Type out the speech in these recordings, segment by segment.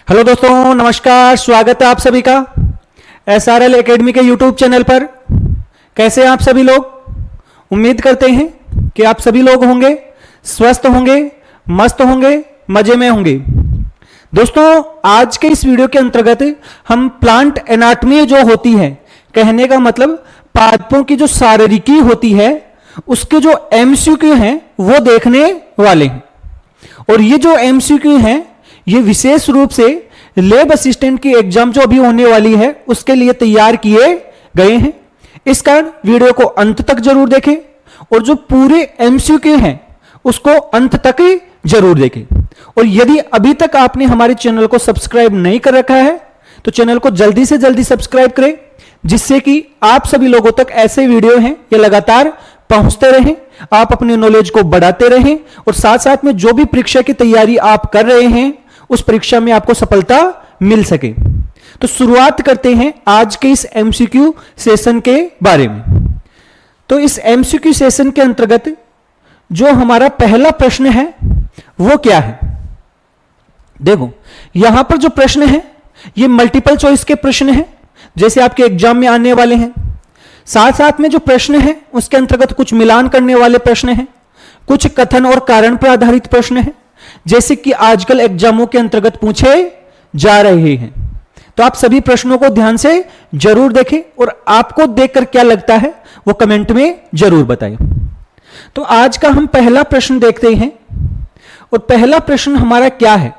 Hello दोस्तों, नमस्कार। स्वागत है आप सभी का SRL एकेडमी के यूट्यूब चैनल पर। कैसे हैं आप सभी लोग? उम्मीद करते हैं कि आप सभी लोग होंगे स्वस्थ होंगे, मस्त होंगे, मजे में होंगे। दोस्तों, आज के इस वीडियो के अंतर्गत हम प्लांट एनाटॉमी जो होती है, कहने का मतलब पादपों की जो शारीरिकी होती है, उसके जो MCQ हैं वो देखने वाले हैं। और ये जो MCQ हैं ये विशेष रूप से लैब असिस्टेंट की एग्जाम जो अभी होने वाली है उसके लिए तैयार किए गए हैं। इस कारण वीडियो को अंत तक जरूर देखें और जो पूरे MCQ हैं उसको अंत तक जरूर देखें। और यदि अभी तक आपने हमारे चैनल को सब्सक्राइब नहीं कर रखा है तो चैनल को जल्दी से जल्दी सब्सक्राइब करें, जिससे कि आप सभी लोगों तक ऐसे वीडियो हैं ये लगातार पहुंचते रहें, आप अपने नॉलेज को बढ़ाते रहें और साथ साथ में जो भी परीक्षा की तैयारी आप कर रहे हैं उस परीक्षा में आपको सफलता मिल सके। तो शुरुआत करते हैं आज के इस MCQ सेशन के बारे में। तो इस MCQ सेशन के अंतर्गत जो हमारा पहला प्रश्न है वो क्या है? देखो, यहां पर जो प्रश्न है ये मल्टीपल चॉइस के प्रश्न हैं, जैसे आपके एग्जाम में आने वाले हैं। साथ साथ में जो प्रश्न है उसके अंतर्गत कुछ मिलान करने वाले प्रश्न हैं, कुछ कथन और कारण पर आधारित प्रश्न हैं, जैसे कि आजकल एग्जामों के अंतर्गत पूछे जा रहे हैं। तो आप सभी प्रश्नों को ध्यान से जरूर देखें और आपको देखकर क्या लगता है वो कमेंट में जरूर बताएं। तो आज का हम पहला प्रश्न देखते हैं और पहला प्रश्न हमारा क्या है?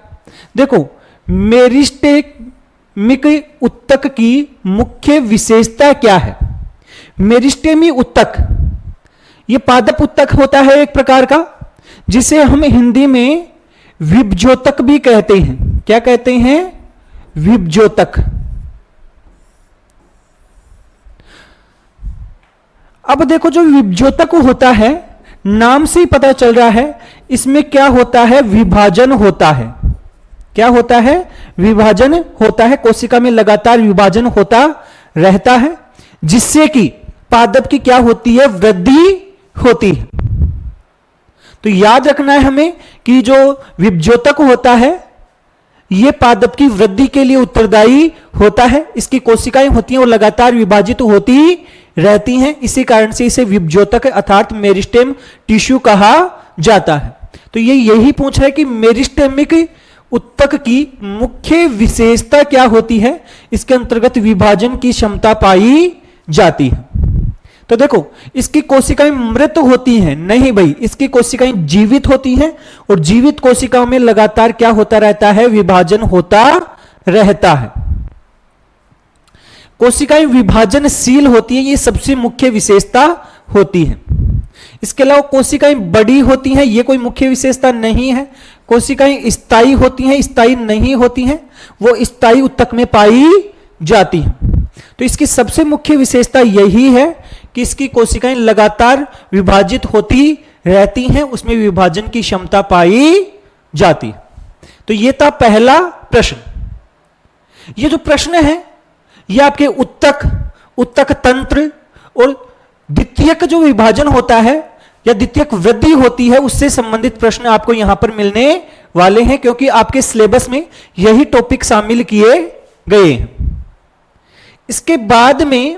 देखो, मेरिस्टेमिक उत्तक की मुख्य विशेषता क्या है? मेरिस्टेमी उत्तक ये पादप उत्तक होता है एक प्रकार का, जिसे हम हिंदी में विभज्योतक भी कहते हैं। क्या कहते हैं? विभज्योतक। अब देखो, जो विभज्योतक होता है नाम से ही पता चल रहा है इसमें क्या होता है, विभाजन होता है। क्या होता है? विभाजन होता है। कोशिका में लगातार विभाजन होता रहता है, जिससे कि पादप की क्या होती है, वृद्धि होती है। तो याद रखना है हमें कि जो विभज्योतक होता है यह पादप की वृद्धि के लिए उत्तरदायी होता है। इसकी कोशिकाएं होती हैं और लगातार विभाजित होती रहती हैं, इसी कारण से इसे विभज्योतक अर्थात मेरिस्टेम टिश्यू कहा जाता है। तो ये यही पूछ रहा है कि मेरिस्टेमिक उत्तक की मुख्य विशेषता क्या होती है? इसके अंतर्गत विभाजन की क्षमता पाई जाती है। तो देखो, इसकी कोशिकाएं मृत होती हैं? नहीं भाई, इसकी कोशिकाएं जीवित होती हैं और जीवित कोशिकाओं में लगातार क्या होता रहता है, विभाजन होता रहता है। कोशिकाएं विभाजनशील होती हैं, ये सबसे मुख्य विशेषता होती है। इसके अलावा कोशिकाएं बड़ी होती हैं, ये कोई मुख्य विशेषता नहीं है। कोशिकाएं स्थायी होती हैं, स्थायी नहीं होती हैं, वो स्थायी उत्तक में पाई जाती हैं। तो इसकी सबसे मुख्य विशेषता यही है कि इसकी कोशिकाएं लगातार विभाजित होती रहती हैं, उसमें विभाजन की क्षमता पाई जाती है। तो यह था पहला प्रश्न। ये जो प्रश्न है यह आपके उत्तक तंत्र और द्वितीयक जो विभाजन होता है या द्वितीयक वृद्धि होती है उससे संबंधित प्रश्न आपको यहां पर मिलने वाले हैं, क्योंकि आपके सिलेबस में यही टॉपिक शामिल किए गए हैं। इसके बाद में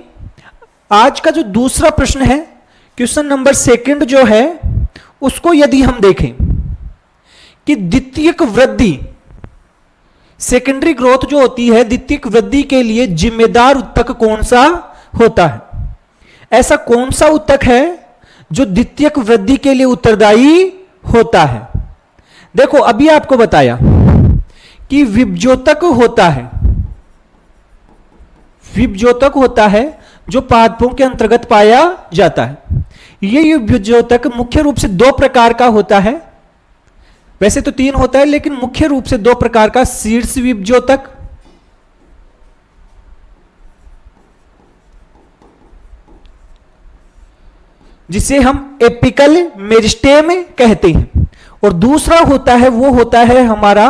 आज का जो दूसरा प्रश्न है, क्वेश्चन नंबर 2 जो है, उसको यदि हम देखें कि द्वितीयक वृद्धि, सेकेंडरी ग्रोथ जो होती है, द्वितीयक वृद्धि के लिए जिम्मेदार उत्तक कौन सा होता है? ऐसा कौन सा उत्तक है जो द्वितीयक वृद्धि के लिए उत्तरदायी होता है? देखो, अभी आपको बताया कि विभज्योतक होता है। विभज्योतक होता है जो पादपों के अंतर्गत पाया जाता है। यह विभज्योतक मुख्य रूप से 2 प्रकार का होता है। वैसे तो 3 होता है, लेकिन मुख्य रूप से 2 प्रकार का। शीर्ष विभज्योतक जिसे हम एपिकल मेरिस्टेम कहते हैं, और दूसरा होता है वो होता है हमारा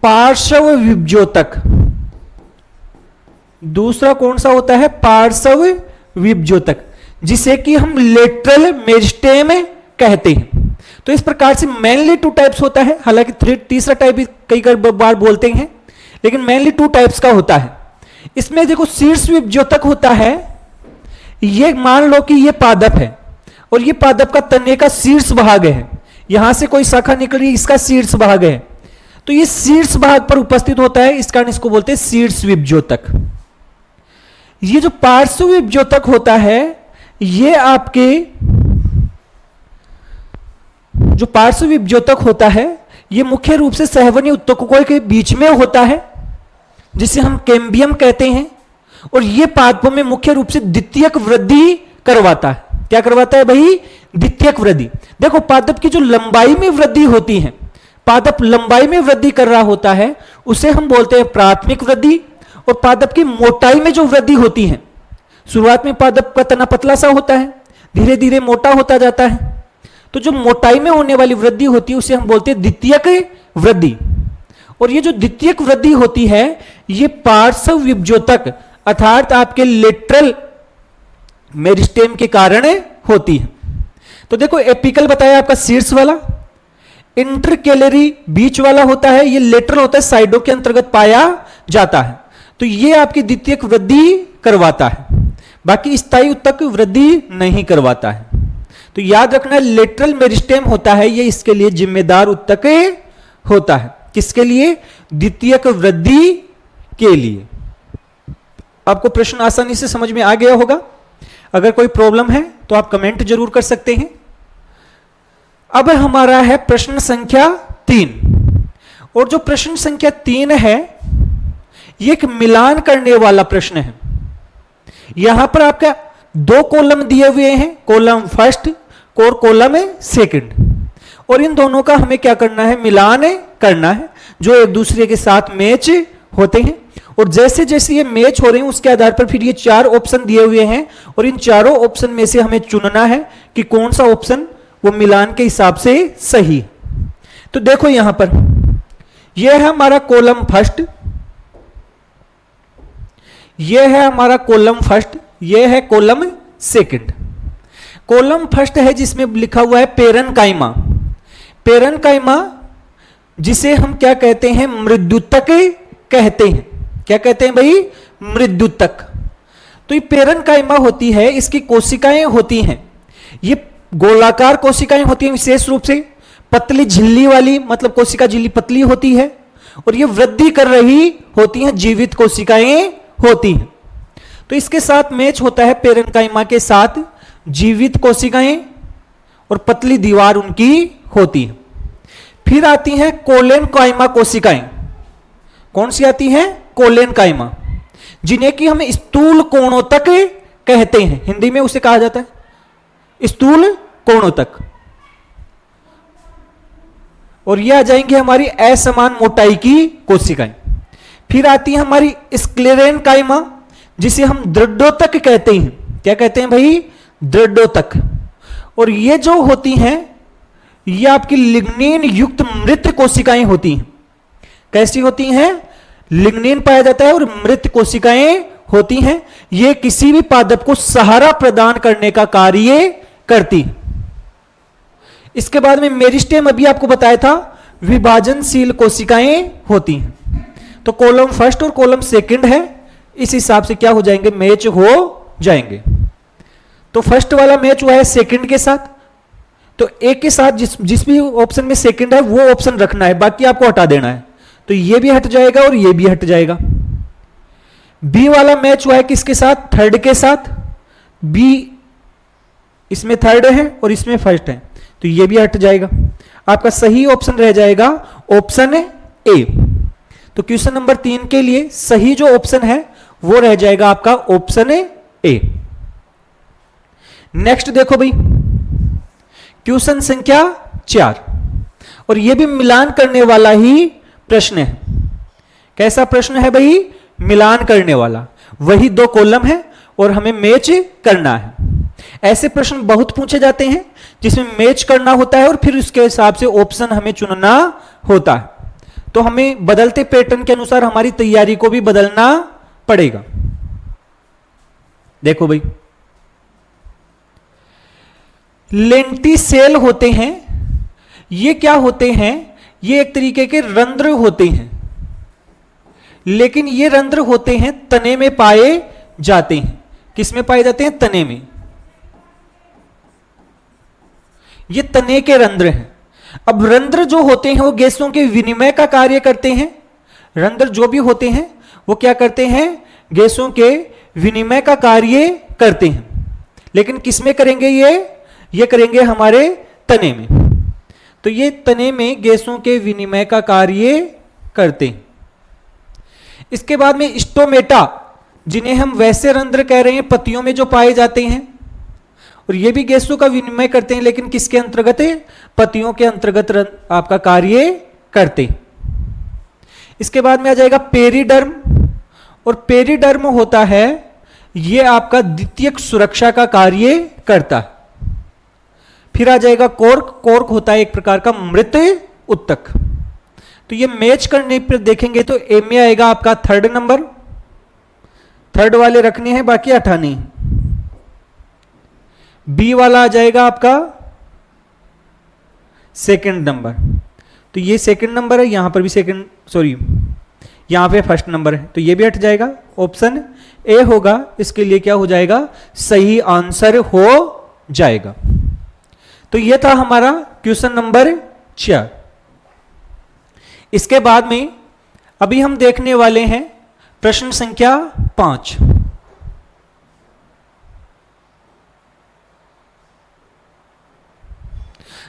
पार्श्व विभज्योतक। दूसरा कौन सा होता है? पार्श्व विभज्योतक, जिसे कि हम लेटरल मेरिस्टेम कहते हैं। तो इस प्रकार से मेनली 2 टाइप्स होता है, हालांकि तीसरा टाइप भी कई बार बोलते हैं, लेकिन मेनली 2 टाइप्स का होता है। इसमें देखो शीर्ष विभज्योतक होता है, ये मान लो कि ये पादप है और ये पादप का तने का शीर्ष भाग है, यहां से कोई शाखा निकली, इसका शीर्ष भाग है, तो ये शीर्ष भाग पर उपस्थित होता है, इस कारण इसको बोलते हैं शीर्ष विभज्योतक। ये जो पार्श्व विभज्योतक होता है, ये आपके जो पार्श्व विभज्योतक होता है ये मुख्य रूप से सहवनी उत्तकों के बीच में होता है, जिसे हम कैम्बियम कहते हैं, और ये पादपों में मुख्य रूप से द्वितीयक वृद्धि करवाता है। क्या करवाता है भाई? द्वितीयक वृद्धि। देखो पादप की जो लंबाई में वृद्धि होती है, पादप लंबाई में वृद्धि कर रहा होता है, उसे हम बोलते हैं प्राथमिक वृद्धि। और पादप की मोटाई में जो वृद्धि होती है, शुरुआत में पादप का तना पतला सा होता है, धीरे धीरे मोटा होता जाता है, तो जो मोटाई में होने वाली वृद्धि होती है उसे हम बोलते हैं द्वितीयक वृद्धि। और ये जो द्वितीयक वृद्धि होती है ये पार्श्व विभज्योतक अर्थात आपके लेटरल मेरिस्टेम के कारण होती है। तो देखो एपिकल बताया आपका शीर्ष वाला, इंटरकेलरी बीच वाला होता है, ये लेटरल होता है, साइडों के अंतर्गत पाया जाता है, तो ये आपकी द्वितीयक वृद्धि करवाता है, बाकी स्थायी उत्तक वृद्धि नहीं करवाता है। तो याद रखना लेटरल मेरिस्टेम होता है ये इसके लिए जिम्मेदार उत्तक होता है, किसके लिए? द्वितीयक वृद्धि के लिए। आपको प्रश्न आसानी से समझ में आ गया होगा। अगर कोई प्रॉब्लम है तो आप कमेंट जरूर कर सकते हैं। अब हमारा है प्रश्न संख्या 3, और जो प्रश्न संख्या 3 है ये एक मिलान करने वाला प्रश्न है। यहां पर आपका 2 कॉलम दिए हुए हैं, कॉलम फर्स्ट और कॉलम सेकंड, और इन दोनों का हमें क्या करना है? मिलान करना है, जो एक दूसरे के साथ मैच होते हैं। और जैसे जैसे ये मैच हो रहे हैं उसके आधार पर फिर ये 4 ऑप्शन दिए हुए हैं, और इन चारों ऑप्शन में से हमें चुनना है कि कौन सा ऑप्शन वो मिलान के हिसाब से सही है। तो देखो यहां पर यह है हमारा कॉलम फर्स्ट, यह है हमारा कॉलम फर्स्ट, यह है कॉलम सेकंड। कॉलम फर्स्ट है जिसमें लिखा हुआ है पेरेन्काइमा। पेरेन्काइमा जिसे हम क्या कहते हैं? मृद्युतक कहते हैं। क्या कहते हैं भाई? मृद्युतक। तो ये पेरेन्काइमा होती है, इसकी कोशिकाएं होती हैं, ये गोलाकार कोशिकाएं होती हैं, विशेष रूप से पतली झिल्ली वाली, मतलब कोशिका झिल्ली पतली होती है, और ये वृद्धि कर रही होती हैं, जीवित कोशिकाएं होती हैं। तो इसके साथ मैच होता है पेरेन्काइमा के साथ जीवित कोशिकाएं, और पतली दीवार उनकी होती है। फिर आती हैं कोलेनकाइमा कोशिकाएं। कौन सी आती हैं? कोलेनकाइमा, जिन्हें कि हम स्थूल कोणोतक कहते हैं, हिंदी में उसे कहा जाता है स्थूल कोणोतक। और ये आ जाएंगे हमारी असमान मोटाई की कोशिकाएं। फिर आती है हमारी स्क्लेरेनकाइमा, जिसे हम दृढ़ोतक कहते हैं। क्या कहते हैं भाई? दृढ़ोतक। और ये जो होती हैं ये आपकी लिग्निन युक्त मृत कोशिकाएं होती हैं। कैसी होती हैं? लिग्निन पाया जाता है और मृत कोशिकाएं होती हैं। ये किसी भी पादप को सहारा प्रदान करने का कार्य करती है। इसके बाद में मेरिस्टेम अभी आपको बताया था, विभाजनशील कोशिकाएं होती हैं। तो कॉलम फर्स्ट और कॉलम सेकंड है, इस हिसाब से क्या हो जाएंगे? मैच हो जाएंगे। तो फर्स्ट वाला मैच हुआ है सेकंड के साथ, तो एक के साथ जिस भी ऑप्शन में सेकंड है वो ऑप्शन रखना है, बाकी आपको हटा देना है। तो ये भी हट जाएगा और ये भी हट जाएगा। बी वाला मैच हुआ है किसके साथ? थर्ड के साथ। बी इसमें थर्ड है और इसमें फर्स्ट है, तो ये भी हट जाएगा। आपका सही ऑप्शन रह जाएगा ऑप्शन ए। तो क्वेश्चन नंबर 3 के लिए सही जो ऑप्शन है वो रह जाएगा आपका ऑप्शन ए। नेक्स्ट देखो भाई, क्वेश्चन संख्या 4, और यह भी मिलान करने वाला ही प्रश्न है। कैसा प्रश्न है भाई? मिलान करने वाला। वही 2 कॉलम है और हमें मैच करना है। ऐसे प्रश्न बहुत पूछे जाते हैं जिसमें मैच करना होता है और फिर उसके हिसाब से ऑप्शन हमें चुनना होता है। तो हमें बदलते पैटर्न के अनुसार हमारी तैयारी को भी बदलना पड़ेगा। देखो भाई, लेंटिसेल होते हैं, ये क्या होते हैं? ये एक तरीके के रंध्र होते हैं। लेकिन ये रंध्र होते हैं तने में पाए जाते हैं। किस में पाए जाते हैं? तने में। ये तने के रंध्र हैं। अब रंध्र जो होते हैं वो गैसों के विनिमय का कार्य करते हैं। रंध्र जो भी होते हैं वो क्या करते हैं? गैसों के विनिमय का कार्य करते हैं। लेकिन किस में करेंगे? ये करेंगे हमारे तने में। तो ये तने में गैसों के विनिमय का कार्य करते हैं। इसके बाद में स्टोमेटा, जिन्हें हम वैसे रंध्र कह रहे हैं, पत्तियों में जो पाए जाते हैं, और ये भी गैसों का विनिमय करते हैं, लेकिन किसके अंतर्गत है? पत्तियों के अंतर्गत आपका कार्य करते हैं। इसके बाद में आ जाएगा पेरिडर्म, और पेरिडर्म होता है ये आपका द्वितीयक सुरक्षा का कार्य करता है। फिर आ जाएगा कॉर्क। कॉर्क होता है एक प्रकार का मृत उत्तक। तो ये मैच करने पर देखेंगे तो ए में आएगा आपका 3rd नंबर। 3rd वाले रखने हैं, बाकी हटाने। बी वाला आ जाएगा आपका 2nd नंबर। तो ये 2nd नंबर है, यहां पर भी यहां पे 1st नंबर है, तो ये भी हट जाएगा। ऑप्शन ए होगा इसके लिए क्या हो जाएगा? सही आंसर हो जाएगा। तो ये था हमारा क्वेश्चन नंबर 4। इसके बाद में अभी हम देखने वाले हैं प्रश्न संख्या 5।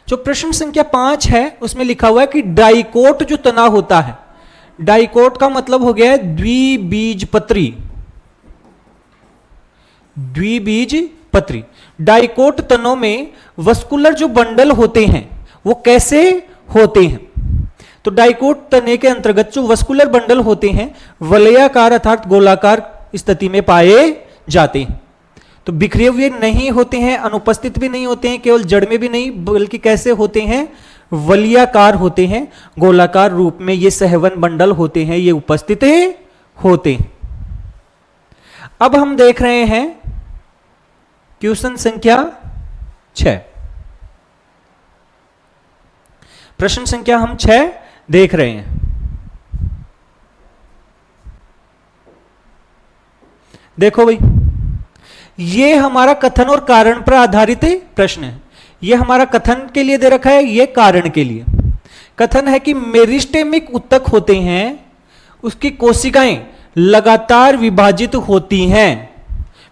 जो प्रश्न संख्या 5 है उसमें लिखा हुआ है कि डाइकोट जो तना होता है, डाइकोट का मतलब हो गया है द्विबीजपत्री। द्विबीजपत्री। डाइकोट तनों में वस्कुलर जो बंडल होते हैं वो कैसे होते हैं? तो डाइकोट तने के अंतर्गत जो वस्कुलर बंडल होते हैं वलयाकार अर्थात गोलाकार स्थिति में पाए जाते हैं। तो बिखरे हुए नहीं होते हैं, अनुपस्थित भी नहीं होते हैं, केवल जड़ में भी नहीं, बल्कि कैसे होते हैं? वलयाकार होते हैं, गोलाकार रूप में ये सहवन बंडल होते हैं, ये उपस्थित होते हैं। अब हम देख रहे हैं क्वेश्चन संख्या 6। प्रश्न संख्या हम 6 देख रहे हैं। देखो भाई, ये हमारा कथन और कारण पर आधारित प्रश्न है। ये हमारा कथन के लिए दे रखा है, ये कारण के लिए। कथन है कि मेरिस्टेमिक उत्तक होते हैं, उसकी कोशिकाएं लगातार विभाजित होती हैं।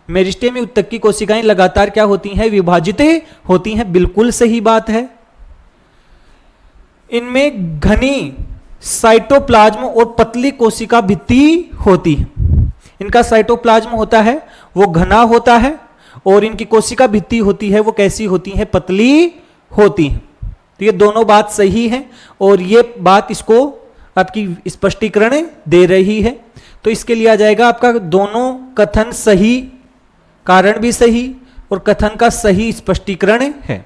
मेरिस्टेमिक उत्तक की कोशिकाएं लगातार क्या होती हैं? विभाजित होती हैं। बिल्कुल सही बात है। इनमें घनी साइटोप्लाज्म और पतली कोशिका भित्ति होती है। इनका साइटोप्लाज्म होता है वो घना होता है, और इनकी कोशिका भित्ति होती है वो कैसी होती है? पतली होती है। तो ये दोनों बात सही है, और ये बात इसको आपकी स्पष्टीकरण दे रही है। तो इसके लिए आ जाएगा आपका दोनों कथन सही, कारण भी सही, और कथन का सही स्पष्टीकरण है।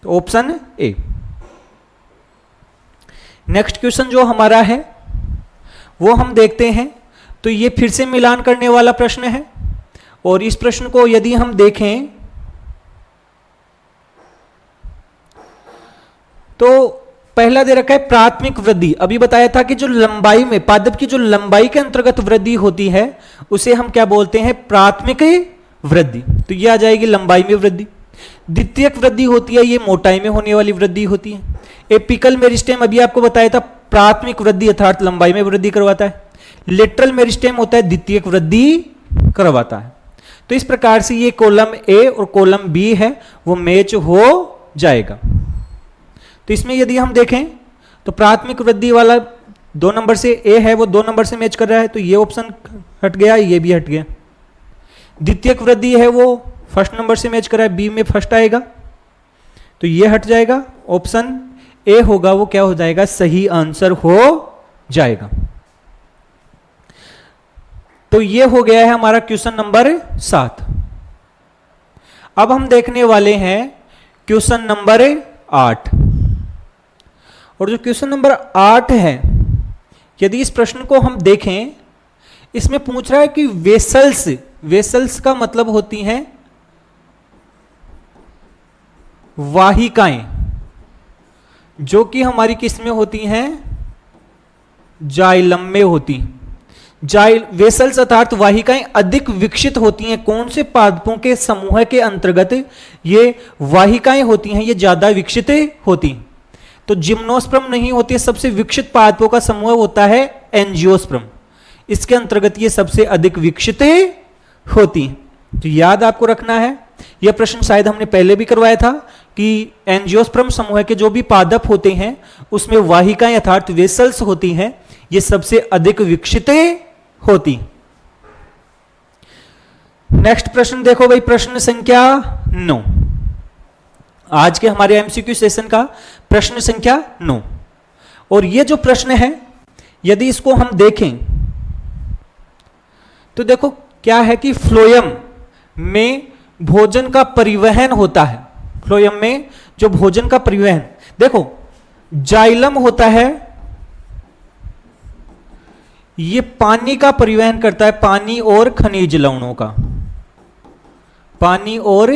तो ऑप्शन ए। नेक्स्ट क्वेश्चन जो हमारा है वो हम देखते हैं। तो ये फिर से मिलान करने वाला प्रश्न है, और इस प्रश्न को यदि हम देखें तो पहला दे रखा है प्राथमिक वृद्धि। अभी बताया था कि जो लंबाई में, पादप की जो लंबाई के अंतर्गत वृद्धि होती है उसे हम क्या बोलते हैं? प्राथमिक वृद्धि। तो ये आ जाएगी लंबाई में वृद्धि। द्वितीयक वृद्धि होती है, ये मोटाई में होने वाली वृद्धि होती है। एपिकल मेरिस्टेम अभी आपको बताया था प्राथमिक वृद्धि अर्थात लंबाई में वृद्धि करवाता है। लेटरल मेरिस्टेम होता है द्वितीयक वृद्धि करवाता है। तो इस प्रकार से ये कॉलम ए और कॉलम बी है वो मैच हो जाएगा। तो इसमें यदि हम देखें तो प्राथमिक वृद्धि वाला 2 नंबर से ए है वो 2 नंबर से मैच कर रहा है, तो ये ऑप्शन हट गया, ये भी हट गया। द्वितीयक वृद्धि है वो 1st नंबर से मैच कर रहा है, बी में 1st आएगा, तो ये हट जाएगा। ऑप्शन ए होगा वो क्या हो जाएगा? सही आंसर हो जाएगा। तो ये हो गया है हमारा क्वेश्चन नंबर 7। अब हम देखने वाले हैं क्वेश्चन नंबर 8। और जो क्वेश्चन नंबर 8 है, यदि इस प्रश्न को हम देखें, इसमें पूछ रहा है कि वेसल्स, वेसल्स का मतलब होती हैं वाहिकाएं, जो कि हमारी किस में होती हैं? जाइलम में होती हैं। वेसल्स अर्थात वाहिकाएं अधिक विकसित होती हैं। कौन से पादपों के समूह के अंतर्गत ये वाहिकाएं होती हैं, ये ज्यादा विकसित होती हैं? तो जिम्नोस्पर्म नहीं होती है, सबसे विकसित पादपों का समूह होता है एंजियोस्पर्म, इसके अंतर्गत ये सबसे अधिक विकसित होती हैं। तो याद आपको रखना है, यह प्रश्न शायद हमने पहले भी करवाया था कि एंजियोस्पर्म समूह के जो भी पादप होते हैं उसमें वाहिकाएं अर्थात वेसल्स होती हैं, ये सबसे अधिक विकसित होती। नेक्स्ट प्रश्न देखो भाई, प्रश्न संख्या 9, आज के हमारे एमसीक्यू सेशन का प्रश्न संख्या 9। और ये जो प्रश्न है यदि इसको हम देखें तो देखो क्या है कि फ्लोएम में भोजन का परिवहन होता है। फ्लोएम में जो भोजन का परिवहन, देखो जाइलम होता है, ये पानी का परिवहन करता है, पानी और खनिज लवणों का, पानी और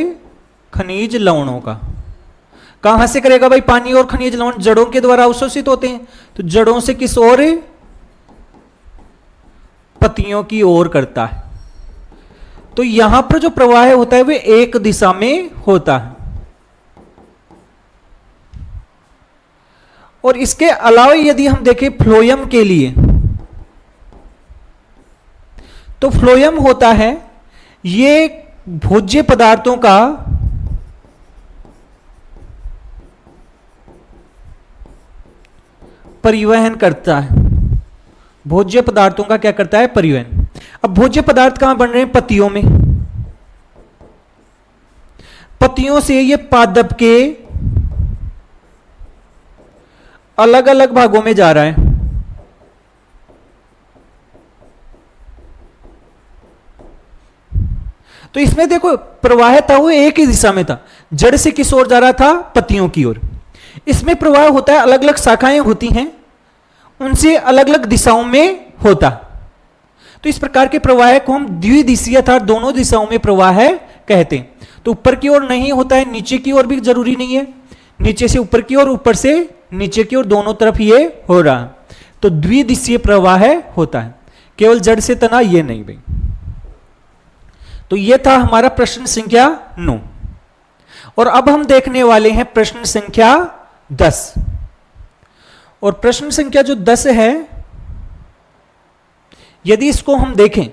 खनिज लवणों का। कहां से करेगा भाई पानी और खनिज लवण? जड़ों के द्वारा अवशोषित होते हैं, तो जड़ों से किस ओर? पत्तियों की ओर करता है। तो यहां पर जो प्रवाह होता है वह एक दिशा में होता है। और इसके अलावा यदि हम देखें फ्लोएम के लिए, तो फ्लोएम होता है ये भोज्य पदार्थों का परिवहन करता है। भोज्य पदार्थों का क्या करता है? परिवहन। अब भोज्य पदार्थ कहां बन रहे हैं? पत्तियों में। पत्तियों से ये पादप के अलग अलग भागों में जा रहा है। तो इसमें देखो प्रवाह था वो एक ही दिशा में था, जड़ से किस ओर जा रहा था? पत्तियों की ओर। इसमें प्रवाह होता है, अलग अलग शाखाएं होती हैं, उनसे अलग अलग दिशाओं में होता। तो इस प्रकार के प्रवाह को हम द्विदिशीय अर्थात दोनों दिशाओं में प्रवाह कहते हैं। तो ऊपर की ओर नहीं होता है, नीचे की ओर भी जरूरी नहीं है, नीचे से ऊपर की ओर, ऊपर से नीचे की ओर, दोनों तरफ ये हो रहा। तो द्विदिशीय प्रवाह होता है, केवल जड़ से तना ये नहीं भाई। तो ये था हमारा प्रश्न संख्या 9। और अब हम देखने वाले हैं प्रश्न संख्या 10। और प्रश्न संख्या जो 10 है, यदि इसको हम देखें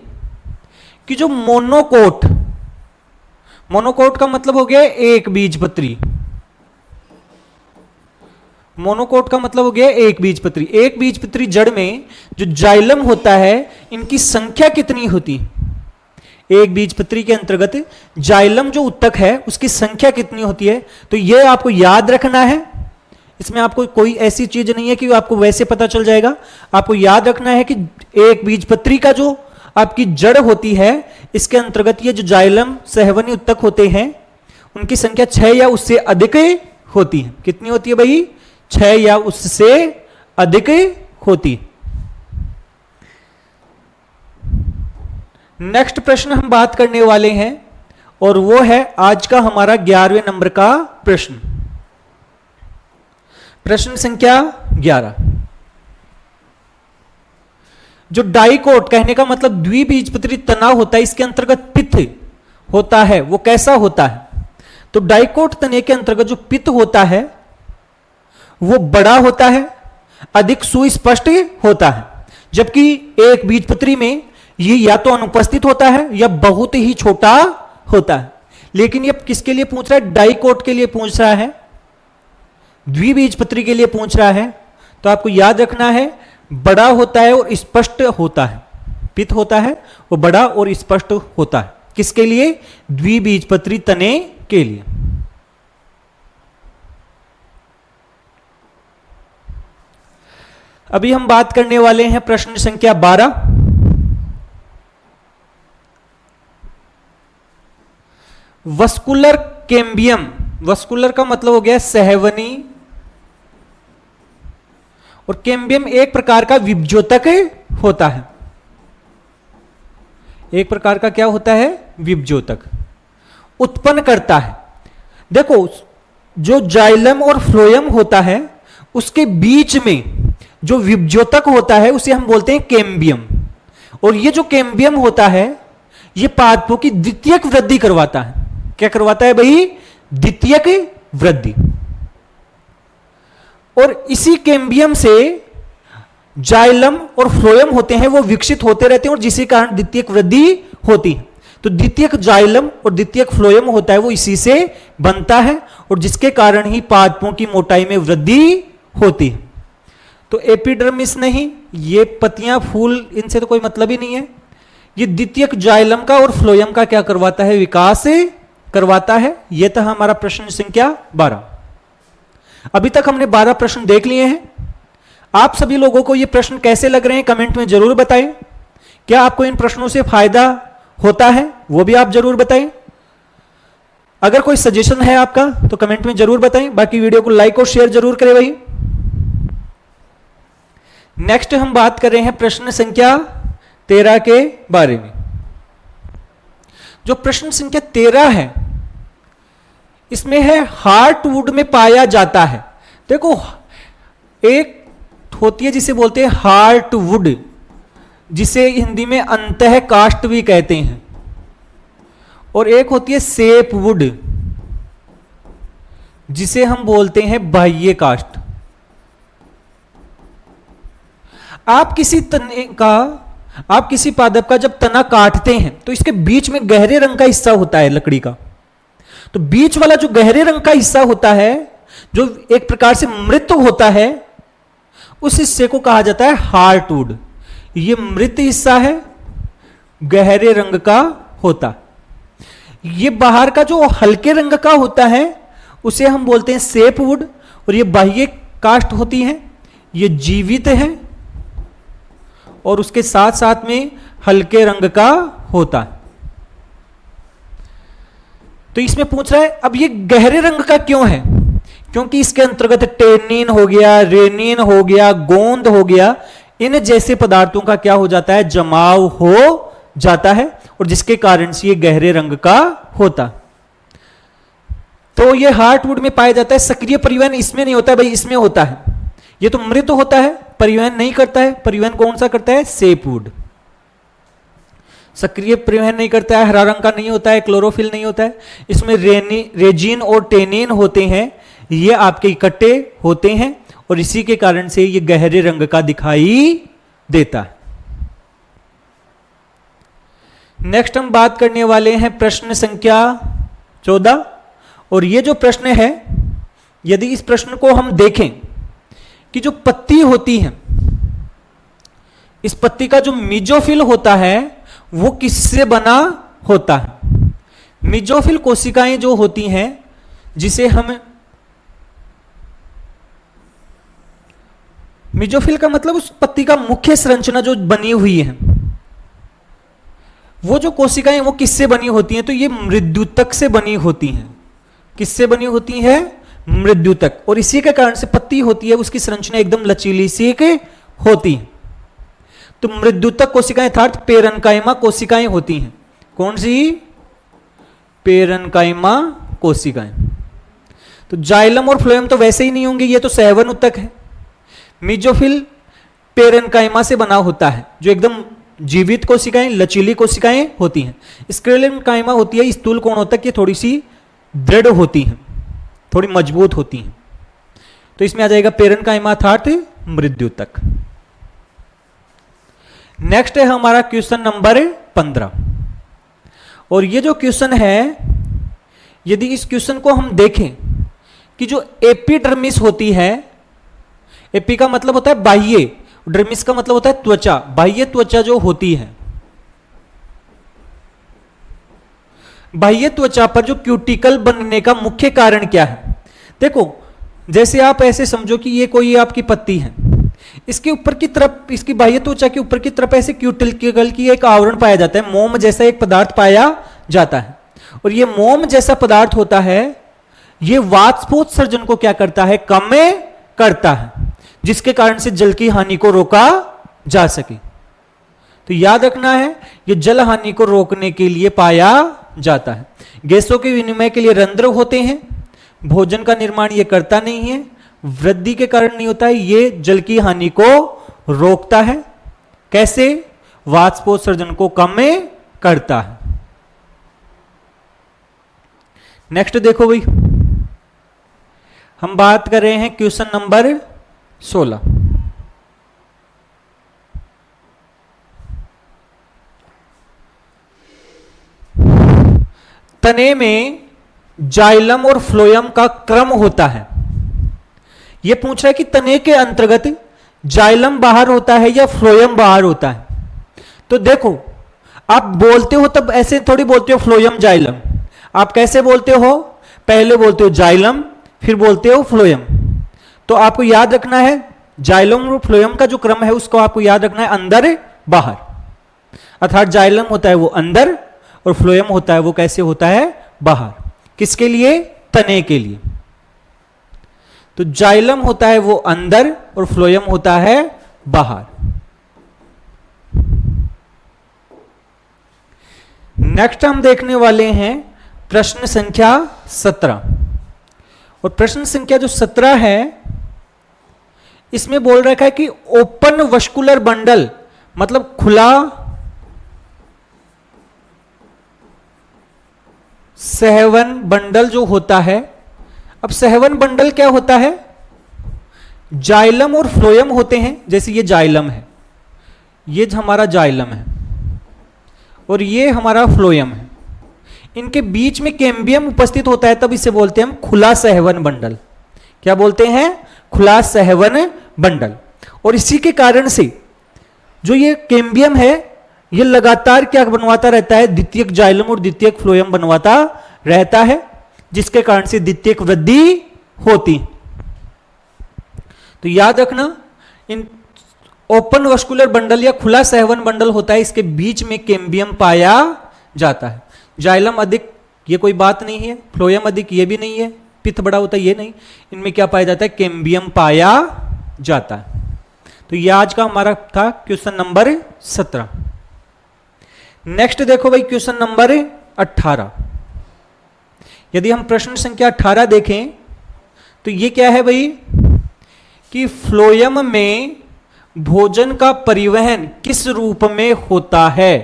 कि जो मोनोकोट, मोनोकोट का मतलब हो गया एक बीजपत्री। मोनोकोट का मतलब हो गया एक बीजपत्री। एक बीजपत्री जड़ में जो जाइलम होता है, इनकी संख्या कितनी होती है? एक बीजपत्री के अंतर्गत जाइलम जो उत्तक है उसकी संख्या कितनी होती है? तो यह आपको याद रखना है। इसमें आपको कोई ऐसी चीज नहीं है कि आपको वैसे पता चल जाएगा। आपको याद रखना है कि एक बीजपत्री का जो आपकी जड़ होती है, इसके अंतर्गत ये जो जाइलम सहवनी उत्तक होते हैं, उनकी संख्या 6 या उससे अधिक होती है। कितनी होती है भाई? 6 या उससे अधिक होती है। नेक्स्ट प्रश्न हम बात करने वाले हैं और वो है आज का हमारा 11वें नंबर का प्रश्न। प्रश्न संख्या 11। जो डाइकोट कहने का मतलब द्विबीजपत्री तना होता है, इसके अंतर्गत पित्त होता है, वो कैसा होता है? तो डाइकोट तने के अंतर्गत जो पित्त होता है वो बड़ा होता है, अधिक सुस्पष्ट होता है, जबकि एक बीजपत्री में ये या तो अनुपस्थित होता है या बहुत ही छोटा होता है। लेकिन ये किसके लिए पूछ रहा है? डाइकोट के लिए पूछ रहा है, द्विबीजपत्री के लिए पूछ रहा है। तो आपको याद रखना है, बड़ा होता है और स्पष्ट होता है। पित्त होता है वो बड़ा और स्पष्ट होता है। किसके लिए? द्विबीजपत्री तने के लिए। अभी हम बात करने वाले हैं प्रश्न संख्या 12। वस्कुलर कैम्बियम, वस्कुलर का मतलब हो गया सहवनी, और कैम्बियम एक प्रकार का विभज्योतक होता है। एक प्रकार का क्या होता है? विभज्योतक उत्पन्न करता है। देखो जो जाइलम और फ्लोएम होता है उसके बीच में जो विभज्योतक होता है उसे हम बोलते हैं कैम्बियम, और ये जो कैम्बियम होता है ये पादपों की द्वितीयक वृद्धि करवाता है। क्या करवाता है भाई? द्वितीयक वृद्धि। और इसी कैम्बियम से जाइलम और फ्लोएम होते हैं, वो विकसित होते रहते हैं और जिसके कारण द्वितीयक वृद्धि होती है। तो द्वितीयक जाइलम और द्वितीयक फ्लोएम होता है वो इसी से बनता है और जिसके कारण ही पादपों की मोटाई में वृद्धि होती है। तो एपिडर्मिस नहीं, ये पत्तियां फूल इनसे तो कोई मतलब ही नहीं है। ये द्वितीयक जाइलम का और फ्लोएम का क्या करवाता है? विकास करवाता है। यह था हमारा प्रश्न संख्या 12। अभी तक हमने 12 प्रश्न देख लिए हैं। आप सभी लोगों को ये प्रश्न कैसे लग रहे हैं कमेंट में जरूर बताएं। क्या आपको इन प्रश्नों से फायदा होता है वो भी आप जरूर बताएं। अगर कोई सजेशन है आपका तो कमेंट में जरूर बताएं। बाकी वीडियो को लाइक और शेयर जरूर करें भाई। नेक्स्ट हम बात कर रहे हैं प्रश्न संख्या 13 के बारे में। जो प्रश्न संख्या 13 है इसमें है हार्टवुड में पाया जाता है। देखो, एक होती है जिसे बोलते हैं हार्टवुड, जिसे हिंदी में अंतः काष्ठ भी कहते हैं, और एक होती है सेपवुड जिसे हम बोलते हैं बाह्य काष्ठ। आप किसी पादप का जब तना काटते हैं तो इसके बीच में गहरे रंग का हिस्सा होता है लकड़ी का। तो बीच वाला जो गहरे रंग का हिस्सा होता है, जो एक प्रकार से मृत होता है, उस हिस्से को कहा जाता है हार्टवुड। ये मृत हिस्सा है, गहरे रंग का होता। ये बाहर का जो हल्के रंग का होता है उसे हम बोलते हैं सेपवुड, और ये बाह्य काष्ठ होती है, ये जीवित है और उसके साथ साथ में हल्के रंग का होता है। तो इसमें पूछ रहा है अब ये गहरे रंग का क्यों है? क्योंकि इसके अंतर्गत टेनिन हो गया, रेनिन हो गया, गोंद हो गया, इन जैसे पदार्थों का क्या हो जाता है? जमाव हो जाता है और जिसके कारण से ये गहरे रंग का होता। तो ये हार्टवुड में पाया जाता है। सक्रिय परिवहन इसमें नहीं होता है भाई, इसमें होता है। ये तो मृत होता है, परिवहन नहीं करता है। परिवहन कौन सा करता है? सेपवुड। सक्रिय परिवहन नहीं करता है, हरा रंग का नहीं होता है, क्लोरोफिल नहीं होता है। इसमें रेजिन और टेनिन होते हैं, ये आपके इकट्ठे होते हैं और इसी के कारण से ये गहरे रंग का दिखाई देता है। नेक्स्ट हम बात करने वाले हैं प्रश्न संख्या 14, और ये जो प्रश्न है, यदि इस प्रश्न को हम देखें कि जो पत्ती होती है, इस पत्ती का जो मीजोफिल होता है वो किससे बना होता है? मीजोफिल कोशिकाएं जो होती हैं, जिसे हम मीजोफिल का मतलब उस पत्ती का मुख्य संरचना जो बनी हुई है, वो जो कोशिकाएं वो किससे बनी होती हैं? तो ये मृद्युतक से बनी होती हैं। किससे बनी होती है? मृद्युतक। और इसी के कारण से पत्ती होती है उसकी संरचना एकदम लचीली सी होती है। तो मृद्युतक कोशिकाएं अर्थात पेरेन्काइमा कोशिकाएं होती हैं। कौन सी? पेरेन्काइमा कोशिकाएं। तो जाइलम और फ्लोएम तो वैसे ही नहीं होंगे, ये तो सहवन उत्तक है। मीजोफिल पेरेन्काइमा से बना होता है, जो एकदम जीवित कोशिकाएं, लचीली कोशिकाएं होती हैं। स्क्लेरेन्काइमा होती है स्थूल कोण होता है, ये थोड़ी सी दृढ़ होती हैं, थोड़ी मजबूत होती हैं। तो इसमें आ जाएगा पेरेन्काइमा अर्थात मृद्युतक। नेक्स्ट है हमारा क्वेश्चन नंबर 15, और ये जो क्वेश्चन है, यदि इस क्वेश्चन को हम देखें कि जो एपिडर्मिस होती है, एपी का मतलब होता है बाह्य, डर्मिस का मतलब होता है त्वचा। बाह्य त्वचा जो होती है, बाह्य त्वचा पर जो क्यूटिकल बनने का मुख्य कारण क्या है? देखो, जैसे आप ऐसे समझो कि ये कोई आपकी पत्ती है, इसके ऊपर की तरफ, इसकी बाह्य त्वचा के ऊपर की तरफ ऐसे क्यूटिकल की एक आवरण पाया जाता है, मोम जैसा एक पदार्थ पाया जाता है। और ये मोम जैसा पदार्थ होता है, ये वाष्पोत्सर्जन को क्या करता है? कम करता है, जिसके कारण से जल की हानि को रोका जा सके। तो याद रखना है, ये जल हानि को रोकने के लिए पाया जाता है। गैसों के विनिमय के लिए रंध्र होते हैं, भोजन का निर्माण ये करता नहीं है, वृद्धि के कारण नहीं होता है, ये जल की हानि को रोकता है। कैसे? वाष्पोत्सर्जन को कम करता है। नेक्स्ट देखो भाई, हम बात कर रहे हैं क्वेश्चन नंबर 16। तने में जाइलम और फ्लोएम का क्रम होता है। यह पूछ रहा है कि तने के अंतर्गत जाइलम बाहर होता है या फ्लोएम बाहर होता है। तो देखो, आप बोलते हो तब ऐसे थोड़ी बोलते हो फ्लोएम जाइलम, आप कैसे बोलते हो, पहले बोलते हो जाइलम फिर बोलते हो फ्लोएम। तो आपको याद रखना है जाइलम और फ्लोएम का जो क्रम है उसको आपको याद रखना है अंदर बाहर, अर्थात जाइलम होता है वो अंदर और फ्लोएम होता है वो कैसे होता है, बाहर। किसके लिए, तने के लिए। तो जाइलम होता है वो अंदर और फ्लोएम होता है बाहर। नेक्स्ट हम देखने वाले हैं प्रश्न संख्या 17। और प्रश्न संख्या जो 17 है इसमें बोल रखा है कि ओपन वस्कुलर बंडल मतलब खुला सहवन बंडल जो होता है। अब सहवन बंडल क्या होता है, जाइलम और फ्लोएम होते हैं। जैसे ये जाइलम है, ये हमारा जाइलम है और ये हमारा फ्लोएम है, इनके बीच में कैम्बियम उपस्थित होता है, तब इसे बोलते हैं हम खुला सहवन बंडल। क्या बोलते हैं, खुला सहवन बंडल। और इसी के कारण से जो ये कैम्बियम है ये लगातार क्या बनवाता रहता है, द्वितीयक जाइलम और द्वितीयक फ्लोएम बनवाता रहता है, जिसके कारण से द्वितीयक वृद्धि होती। तो याद रखना, इन ओपन वस्कुलर बंडल या खुला सहवन बंडल होता है, इसके बीच में कैम्बियम पाया जाता है। जाइलम अधिक ये कोई बात नहीं है, फ्लोएम अधिक ये भी नहीं है, पित्त बड़ा होता है ये नहीं, इनमें क्या पाया जाता है, कैम्बियम पाया जाता है। तो ये आज का हमारा था क्वेश्चन नंबर 17। नेक्स्ट देखो भाई क्वेश्चन नंबर 18। यदि हम प्रश्न संख्या 18 देखें तो ये क्या है भाई कि फ्लोएम में भोजन का परिवहन किस रूप में होता है।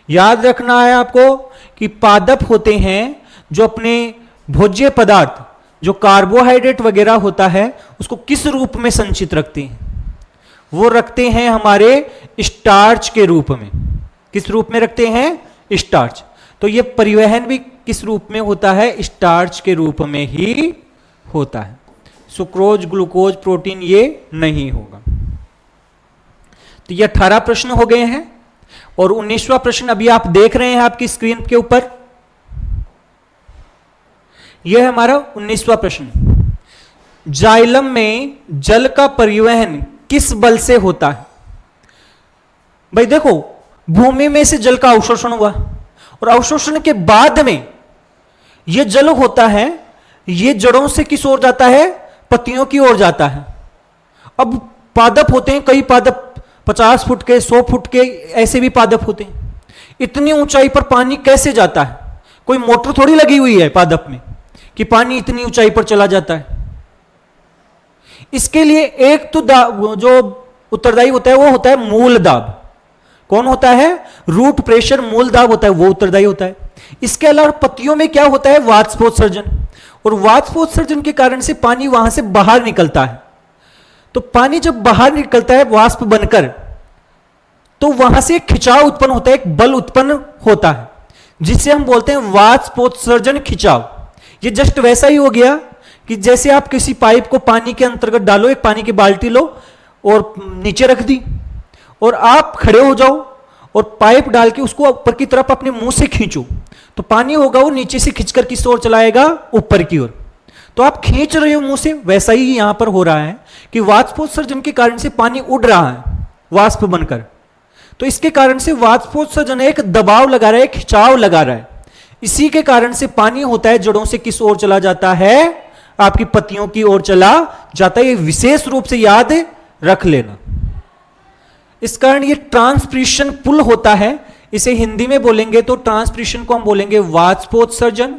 याद रखना है आपको कि पादप होते हैं जो अपने भोज्य पदार्थ जो कार्बोहाइड्रेट वगैरह होता है उसको किस रूप में संचित रखते हैं, वो रखते हैं हमारे स्टार्च के रूप में। किस रूप में रखते हैं, स्टार्च। तो ये परिवहन भी किस रूप में होता है, स्टार्च के रूप में ही होता है। सुक्रोज, ग्लूकोज, प्रोटीन ये नहीं होगा। तो ये 18 प्रश्न हो गए हैं और 19वां प्रश्न अभी आप देख रहे हैं आपकी स्क्रीन के ऊपर। यह है हमारा 19वां प्रश्न। जाइलम में जल का परिवहन किस बल से होता है। भाई देखो, भूमि में से जल का अवशोषण हुआ और अवशोषण के बाद में यह जल होता है, यह जड़ों से किस ओर जाता है, पत्तियों की ओर जाता है। अब पादप होते हैं, कई पादप 50 फुट के, 100 फुट के, ऐसे भी पादप होते हैं। इतनी ऊंचाई पर पानी कैसे जाता है, कोई मोटर थोड़ी लगी हुई है पादप में कि पानी इतनी ऊंचाई पर चला जाता है। इसके लिए एक तो जो उत्तरदायी होता है वो होता है मूल दाब। कौन होता है, रूट प्रेशर, मूल दाब होता है, वो उत्तरदायी होता है। इसके अलावा पत्तियों में क्या होता है, वाष्पोत्सर्जन, और वाष्पोत्सर्जन के कारण से पानी वहां से बाहर निकलता है। तो पानी जब बाहर निकलता है वाष्प बनकर, तो वहां से खिंचाव उत्पन्न होता है, एक बल उत्पन्न होता है जिसे हम बोलते हैं वाष्पोत्सर्जन खिंचाव। ये जस्ट वैसा ही हो गया कि जैसे आप किसी पाइप को पानी के अंतर्गत डालो, एक पानी की बाल्टी लो और नीचे रख दी और आप खड़े हो जाओ और पाइप डाल के उसको ऊपर की तरफ अपने मुंह से खींचो, तो पानी होगा वो नीचे से खींचकर किस ओर चलाएगा, ऊपर की ओर। तो आप खींच रहे हो मुंह से, वैसा ही यहां पर हो रहा है कि वाष्पोत्सर्जन के कारण से पानी उड़ रहा है वाष्प बनकर। तो इसके कारण से वाष्पोत्सर्जन एक दबाव लगा रहा है, खिंचाव लगा रहा है। इसी के कारण से पानी होता है जड़ों से किस ओर चला जाता है, आपकी पत्तियों की ओर चला जाता है। ये विशेष रूप से याद रख लेना। इस कारण ये ट्रांसप्रेशन पुल होता है। इसे हिंदी में बोलेंगे तो ट्रांसप्रेशन को हम बोलेंगे वाष्पोत्सर्जन,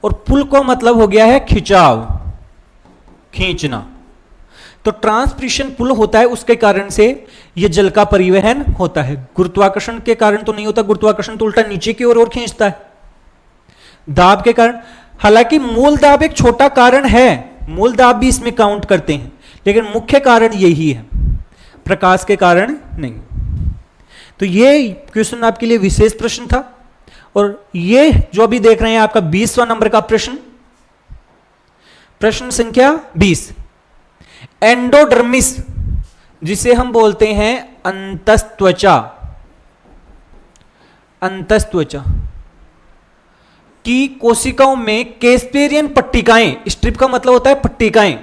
और पुल को मतलब हो गया है खिंचाव, खींचना। तो ट्रांसपिरेशन पुल होता है, उसके कारण से यह जल का परिवहन होता है। गुरुत्वाकर्षण के कारण तो नहीं होता, गुरुत्वाकर्षण तो उल्टा नीचे की ओर और खींचता है। दाब के कारण, हालांकि मूल दाब एक छोटा कारण है, मूल दाब भी इसमें काउंट करते हैं, लेकिन मुख्य कारण यही है, प्रकाश के कारण नहीं। तो ये क्वेश्चन आपके लिए विशेष प्रश्न था। और ये जो अभी देख रहे हैं आपका 20वां नंबर का प्रश्न, प्रश्न संख्या 20, एंडोडर्मिस जिसे हम बोलते हैं अंतस्त्वचा, अंतस्त्वचा की कोशिकाओं में कैस्पेरियन पट्टिकाएं, स्ट्रिप का मतलब होता है पट्टिकाएं,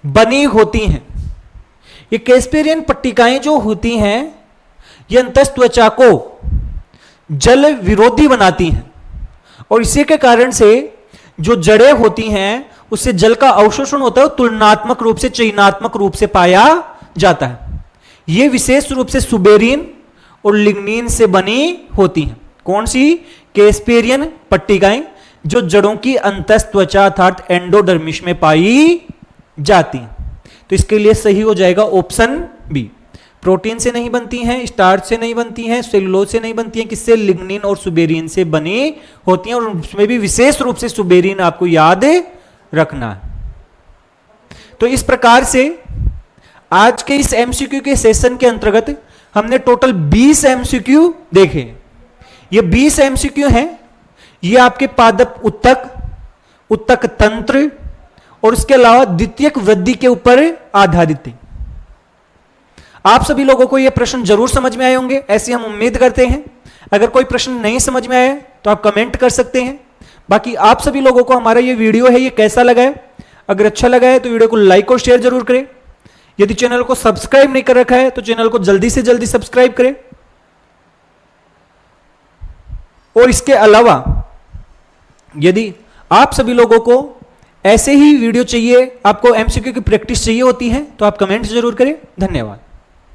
बनी होती हैं। ये कैस्पेरियन पट्टिकाएं जो होती हैं ये अंतस्त्वचा को जल विरोधी बनाती हैं, और इसी के कारण से जो जड़ें होती हैं उससे जल का अवशोषण होता है, तुलनात्मक रूप से, चयनात्मक रूप से पाया जाता है। ये विशेष रूप से सुबेरिन और लिग्निन से बनी होती हैं। कौन सी? कैस्पेरियन पट्टिकाएं जो जड़ों की अंतस्त्वचा अर्थात एंडोडर्मिस में पाई जाती हैं। तो इसके लिए सही हो जाएगा ऑप्शन बी। प्रोटीन से नहीं बनती हैं, स्टार्च से नहीं बनती हैं, सेलुलोज से नहीं बनती हैं, किससे? लिग्निन और सुबेरिन से बनी होती हैं, और उसमें भी विशेष रूप से सुबेरिन आपको याद रखना है। तो इस प्रकार से आज के इस एमसीक्यू के सेशन के अंतर्गत हमने टोटल 20 एमसीक्यू देखे। ये 20 एमसीक्यू हैं, ये आपके पादप उत्तक, उत्तक तंत्र और उसके अलावा द्वितीयक वृद्धि के ऊपर आधारित है। आप सभी लोगों को ये प्रश्न जरूर समझ में आए होंगे, ऐसी हम उम्मीद करते हैं। अगर कोई प्रश्न नहीं समझ में आया तो आप कमेंट कर सकते हैं। बाकी आप सभी लोगों को हमारा ये वीडियो है ये कैसा लगा है? अगर अच्छा लगा है तो वीडियो को लाइक और शेयर जरूर करें। यदि चैनल को सब्सक्राइब नहीं कर रखा है तो चैनल को जल्दी से जल्दी सब्सक्राइब करें। और इसके अलावा यदि आप सभी लोगों को ऐसे ही वीडियो चाहिए, आपको एमसीक्यू की प्रैक्टिस चाहिए होती है, तो आप कमेंट जरूर करें। धन्यवाद।